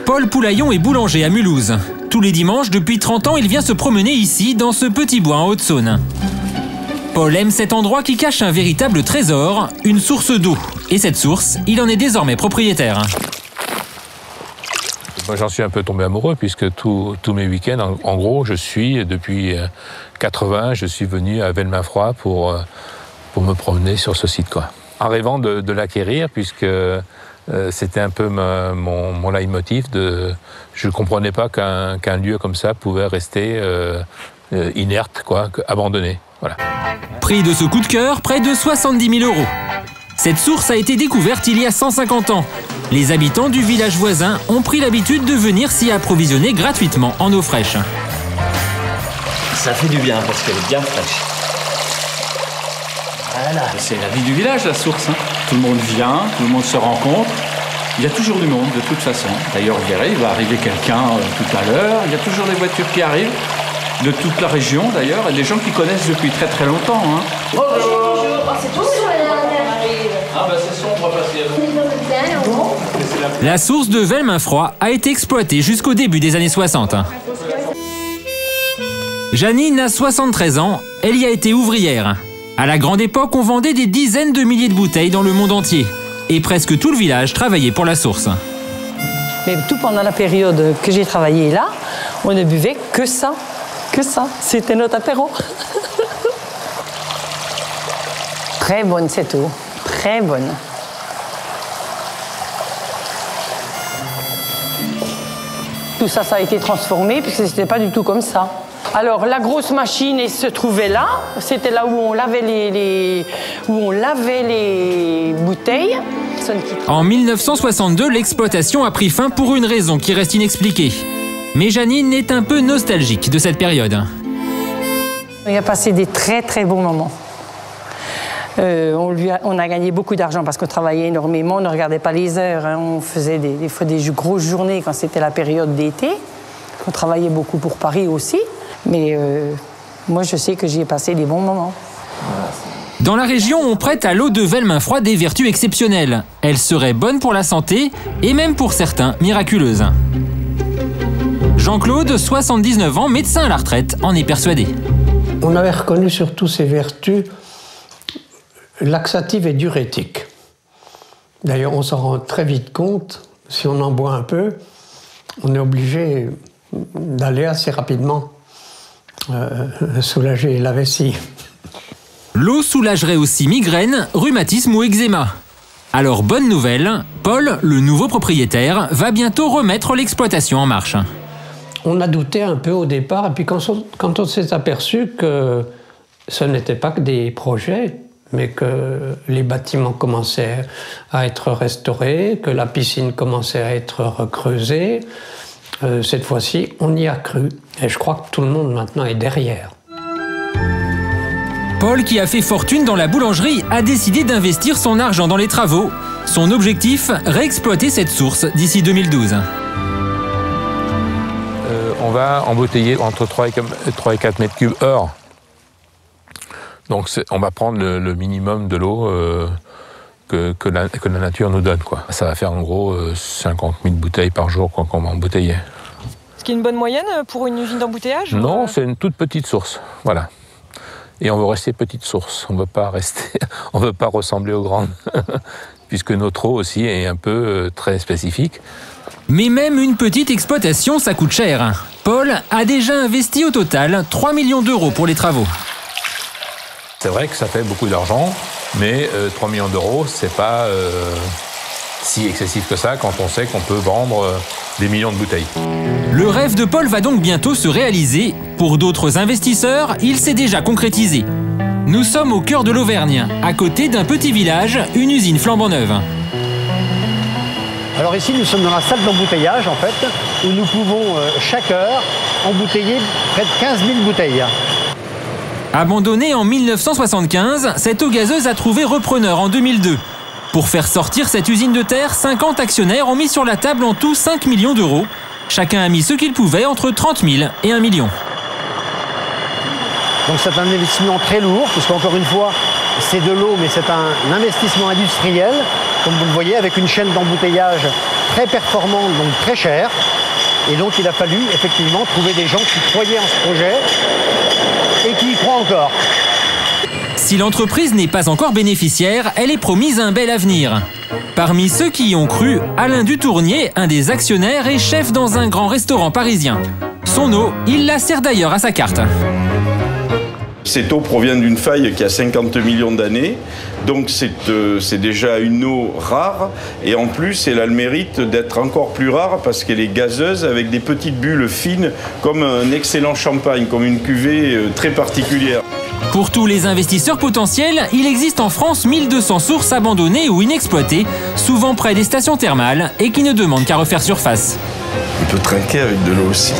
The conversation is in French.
Paul Poulaillon est boulanger à Mulhouse. Tous les dimanches, depuis 30 ans, il vient se promener ici, dans ce petit bois en Haute-Saône. Paul aime cet endroit qui cache un véritable trésor, une source d'eau. Et cette source, il en est désormais propriétaire. Moi, j'en suis un peu tombé amoureux puisque tous mes week-ends, en gros, depuis 80, je suis venu à Velmain-Froid pour me promener sur ce site, quoi. En rêvant de l'acquérir puisque c'était un peu mon leitmotiv. Je ne comprenais pas qu'un lieu comme ça pouvait rester inerte, quoi, abandonné. Voilà. Prix de ce coup de cœur, près de 70 000 €. Cette source a été découverte il y a 150 ans. Les habitants du village voisin ont pris l'habitude de venir s'y approvisionner gratuitement en eau fraîche. Ça fait du bien parce qu'elle est bien fraîche. Voilà. C'est la vie du village, la source. Tout le monde vient, tout le monde se rencontre. Il y a toujours du monde, de toute façon. D'ailleurs, vous verrez, il va arriver quelqu'un tout à l'heure. Il y a toujours des voitures qui arrivent, de toute la région d'ailleurs, et des gens qui connaissent depuis très très longtemps. Bonjour. C'est tout sur la Ah bah c'est sombre parce qu'il y a... La source de Velmain-Froid a été exploitée jusqu'au début des années 60. Janine a 73 ans, elle y a été ouvrière. À la grande époque, on vendait des dizaines de milliers de bouteilles dans le monde entier. Et presque tout le village travaillait pour la source. Mais tout pendant la période que j'ai travaillé là, on ne buvait que ça. Que ça. C'était notre apéro. Très bonne cette eau. Très bonne. Tout ça, ça a été transformé puisque c'était pas du tout comme ça. Alors la grosse machine elle se trouvait là. C'était là où on lavait les bouteilles. En 1962, l'exploitation a pris fin pour une raison qui reste inexpliquée. Mais Janine est un peu nostalgique de cette période. Il a passé des très très bons moments. On a gagné beaucoup d'argent parce qu'on travaillait énormément, on ne regardait pas les heures. Hein. On faisait des fois des grosses journées quand c'était la période d'été. On travaillait beaucoup pour Paris aussi. Mais moi, je sais que j'y ai passé des bons moments. Dans la région, on prête à l'eau de Velmain-Froid des vertus exceptionnelles. Elle serait bonne pour la santé et même pour certains, miraculeuse. Jean-Claude, 79 ans, médecin à la retraite, en est persuadé. On avait reconnu surtout ses vertus laxatives et diurétiques. D'ailleurs, on s'en rend très vite compte. Si on en boit un peu, on est obligé d'aller assez rapidement soulager la vessie. L'eau soulagerait aussi migraine, rhumatisme ou eczéma. Alors bonne nouvelle, Paul, le nouveau propriétaire, va bientôt remettre l'exploitation en marche. On a douté un peu au départ, et puis quand on s'est aperçu que ce n'était pas que des projets, mais que les bâtiments commençaient à être restaurés, que la piscine commençait à être recreusée, cette fois-ci, on y a cru. Et je crois que tout le monde maintenant est derrière. Paul, qui a fait fortune dans la boulangerie, a décidé d'investir son argent dans les travaux. Son objectif, réexploiter cette source d'ici 2012. On va embouteiller entre 3 et 4 mètres cubes heure. Donc on va prendre le minimum de l'eau que la nature nous donne, quoi. Ça va faire en gros 50 000 bouteilles par jour qu'on va embouteiller. Ce qui est une bonne moyenne pour une usine d'embouteillage? Non, c'est une toute petite source, voilà. Et on veut rester petite source, on ne veut pas ressembler aux grandes, puisque notre eau aussi est un peu très spécifique. Mais même une petite exploitation, ça coûte cher. Paul a déjà investi au total 3 millions d'euros pour les travaux. C'est vrai que ça fait beaucoup d'argent, mais 3 millions d'euros, c'est pas si excessif que ça quand on sait qu'on peut vendre des millions de bouteilles. Le rêve de Paul va donc bientôt se réaliser. Pour d'autres investisseurs, il s'est déjà concrétisé. Nous sommes au cœur de l'Auvergne, à côté d'un petit village, une usine flambant neuve. Alors ici, nous sommes dans la salle d'embouteillage, en fait, où nous pouvons chaque heure embouteiller près de 15 000 bouteilles. Abandonnée en 1975, cette eau gazeuse a trouvé repreneur en 2002. Pour faire sortir cette usine de terre, 50 actionnaires ont mis sur la table en tout 5 millions d'euros. Chacun a mis ce qu'il pouvait, entre 30 000 et 1 million. Donc c'est un investissement très lourd, puisqu'encore une fois, c'est de l'eau, mais c'est un investissement industriel, comme vous le voyez, avec une chaîne d'embouteillage très performante, donc très chère. Et donc il a fallu effectivement trouver des gens qui croyaient en ce projet et qui y croient encore. Si l'entreprise n'est pas encore bénéficiaire, elle est promise un bel avenir. Parmi ceux qui y ont cru, Alain Dutournier, un des actionnaires, est chef dans un grand restaurant parisien. Son eau, il la sert d'ailleurs à sa carte. Cette eau provient d'une faille qui a 50 millions d'années, donc c'est déjà une eau rare, et en plus elle a le mérite d'être encore plus rare parce qu'elle est gazeuse avec des petites bulles fines comme un excellent champagne, comme une cuvée très particulière. Pour tous les investisseurs potentiels, il existe en France 1200 sources abandonnées ou inexploitées, souvent près des stations thermales et qui ne demandent qu'à refaire surface. On peut trinquer avec de l'eau aussi.